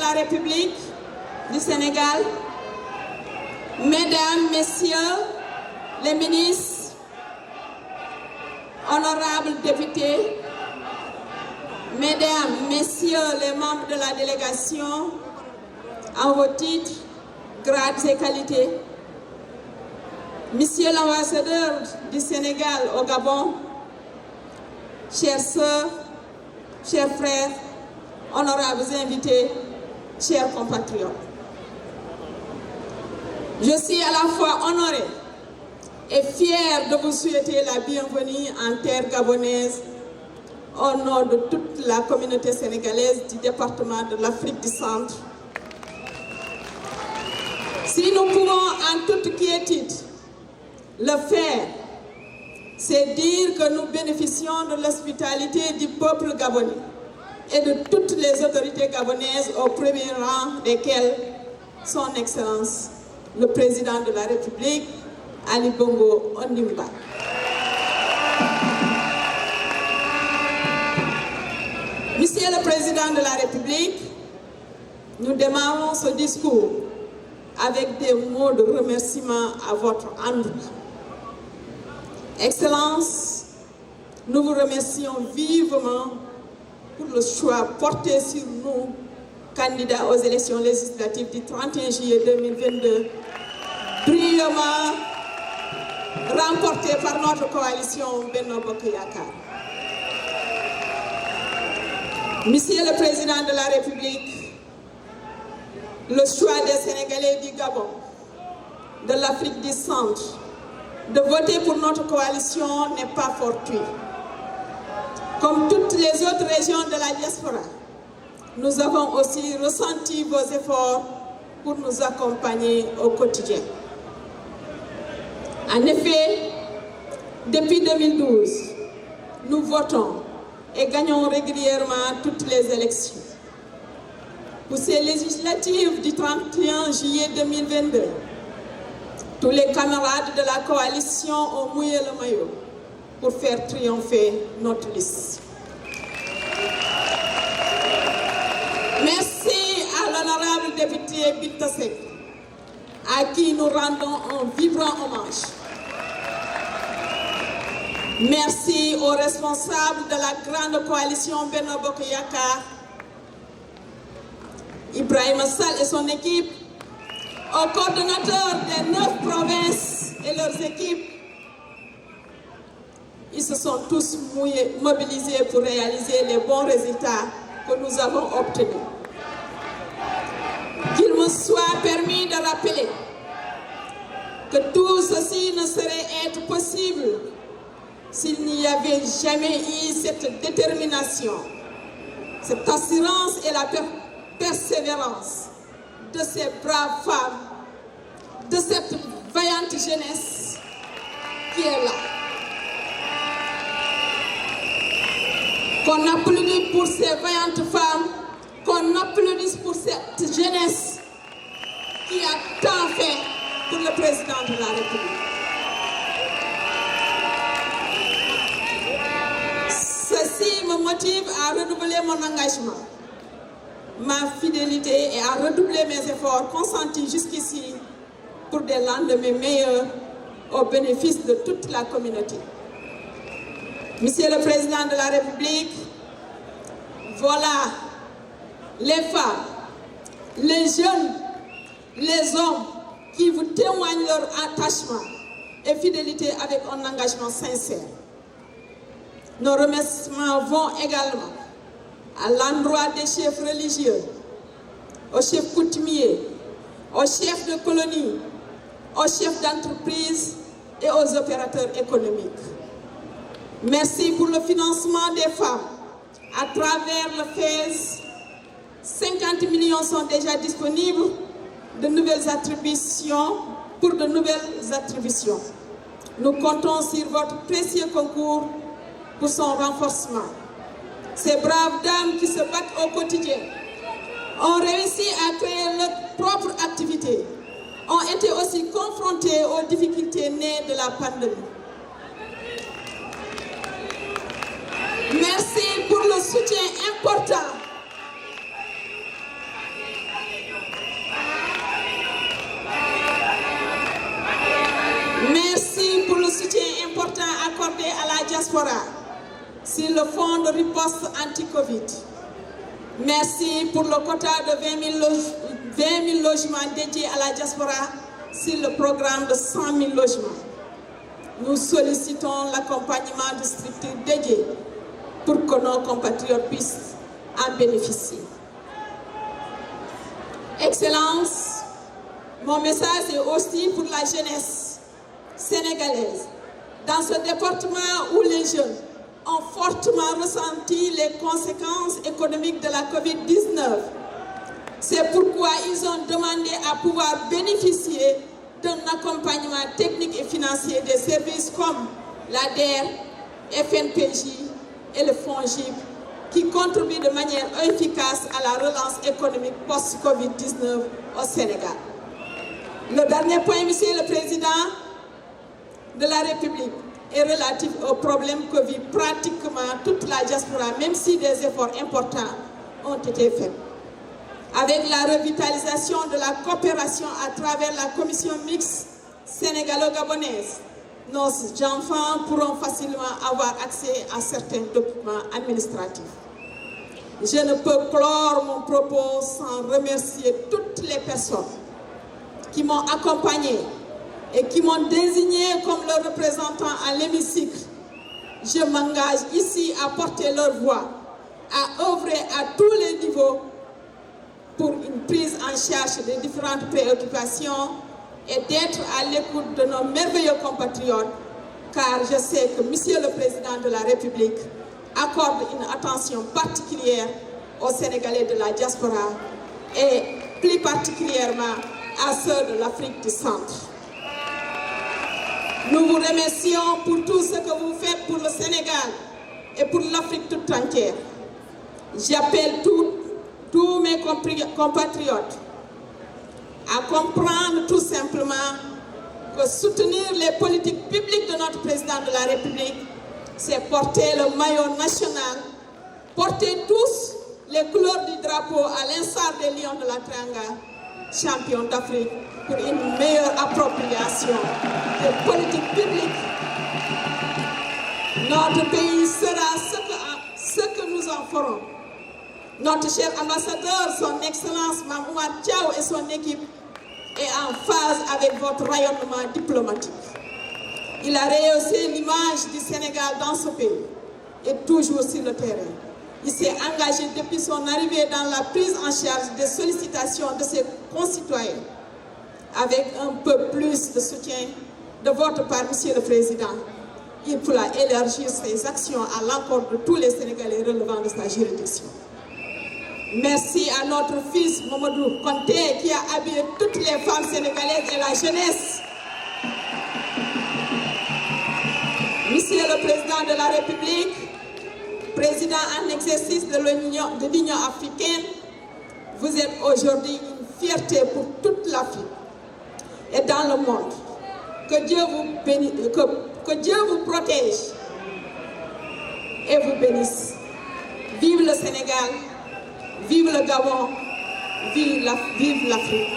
la République du Sénégal, Mesdames, Messieurs les ministres, honorables députés, Mesdames, Messieurs les membres de la délégation, en vos titres, grades et qualités, Monsieur l'ambassadeur du Sénégal au Gabon, chères sœurs, chers frères, honorables invités, chers compatriotes. Je suis à la fois honorée et fière de vous souhaiter la bienvenue en terre gabonaise au nom de toute la communauté sénégalaise du département de l'Afrique du Centre. Si nous pouvons en toute quiétude le faire, c'est dire que nous bénéficions de l'hospitalité du peuple gabonais et de toutes les autorités gabonaises, au premier rang desquelles son Excellence, le Président de la République, Ali Bongo Ondimba. Monsieur le Président de la République, nous démarrons ce discours avec des mots de remerciement à votre endroit. Excellence, nous vous remercions vivement pour le choix porté sur nous, candidats aux élections législatives du 31 juillet 2022, brillamment remporté par notre coalition Benno Bokk Yakaar. Monsieur le Président de la République, le choix des Sénégalais du Gabon, de l'Afrique du Centre, de voter pour notre coalition n'est pas fortuit. Comme toutes les autres régions de la diaspora, nous avons aussi ressenti vos efforts pour nous accompagner au quotidien. En effet, depuis 2012, nous votons et gagnons régulièrement toutes les élections. Pour ces législatives du 31 juillet 2022, tous les camarades de la coalition ont mouillé le maillot pour faire triompher notre liste. Merci à l'honorable député Binta Seck, à qui nous rendons un vibrant hommage. Merci aux responsables de la grande coalition Benno Bokk Yakaar, Ibrahima Sall et son équipe, aux coordonnateurs des 9 provinces et leurs équipes. Ils se sont tous mobilisés pour réaliser les bons résultats que nous avons obtenus. Qu'il me soit permis de rappeler que tout ceci ne saurait être possible s'il n'y avait jamais eu cette détermination, cette assurance et la persévérance de ces braves femmes, de cette vaillante jeunesse qui est là. Qu'on applaudisse pour ces vaillantes femmes, qu'on applaudisse pour cette jeunesse qui a tant fait pour le président de la République. Ceci me motive à renouveler mon engagement, ma fidélité et à redoubler mes efforts consentis jusqu'ici pour des lendemains meilleurs au bénéfice de toute la communauté. Monsieur le Président de la République, voilà les femmes, les jeunes, les hommes qui vous témoignent leur attachement et fidélité avec un engagement sincère. Nos remerciements vont également à l'endroit des chefs religieux, aux chefs coutumiers, aux chefs de colonie, aux chefs d'entreprise et aux opérateurs économiques. Merci pour le financement des femmes à travers le FAISE. 50 millions sont déjà disponibles pour de nouvelles attributions. Nous comptons sur votre précieux concours pour son renforcement. Ces braves dames qui se battent au quotidien ont réussi à créer leur propre activité, ont été aussi confrontées aux difficultés nées de la pandémie. Merci pour le soutien important diaspora sur le fonds de riposte anti-Covid. Merci pour le quota de 20 000 logements dédiés à la diaspora sur le programme de 100 000 logements. Nous sollicitons l'accompagnement de structures dédiées pour que nos compatriotes puissent en bénéficier. Excellence, mon message est aussi pour la jeunesse sénégalaise. Dans ce département où les jeunes ont fortement ressenti les conséquences économiques de la Covid-19, c'est pourquoi ils ont demandé à pouvoir bénéficier d'un accompagnement technique et financier des services comme l'ADER, FNPJ et le FONGIP, qui contribuent de manière efficace à la relance économique post-Covid-19 au Sénégal. Le dernier point, Monsieur le Président de la République, est relatif au problème Covid. Pratiquement toute la diaspora, même si des efforts importants ont été faits. Avec la revitalisation de la coopération à travers la commission mixte sénégalo-gabonaise, nos enfants pourront facilement avoir accès à certains documents administratifs. Je ne peux clore mon propos sans remercier toutes les personnes qui m'ont accompagné et qui m'ont désigné comme leur représentant à l'hémicycle. Je m'engage ici à porter leur voix, à œuvrer à tous les niveaux pour une prise en charge des différentes préoccupations et d'être à l'écoute de nos merveilleux compatriotes, car je sais que Monsieur le Président de la République accorde une attention particulière aux Sénégalais de la diaspora et plus particulièrement à ceux de l'Afrique du Centre. Nous vous remercions pour tout ce que vous faites pour le Sénégal et pour l'Afrique toute entière. J'appelle tous mes compatriotes à comprendre tout simplement que soutenir les politiques publiques de notre président de la République, c'est porter le maillot national, porter tous les couleurs du drapeau à l'instar des Lions de la Teranga, champions d'Afrique, pour une meilleure appropriation des politiques publiques. Notre pays sera ce que nous en ferons. Notre cher ambassadeur, son Excellence Mamoumar Tchao et son équipe est en phase avec votre rayonnement diplomatique. Il a rehaussé l'image du Sénégal dans ce pays et toujours sur le terrain. Il s'est engagé depuis son arrivée dans la prise en charge des sollicitations de ses concitoyens. Avec un peu plus de soutien de votre part, Monsieur le Président, il pourra élargir ses actions à l'encontre de tous les Sénégalais relevant de sa juridiction. Merci à notre fils Mamadou Konté qui a habillé toutes les femmes sénégalaises et la jeunesse. Monsieur le Président de la République, Président en exercice de l'Union africaine, vous êtes aujourd'hui une fierté pour toute l'Afrique et dans le monde. Que Dieu vous protège et vous bénisse. Vive le Sénégal, vive le Gabon, vive l'Afrique.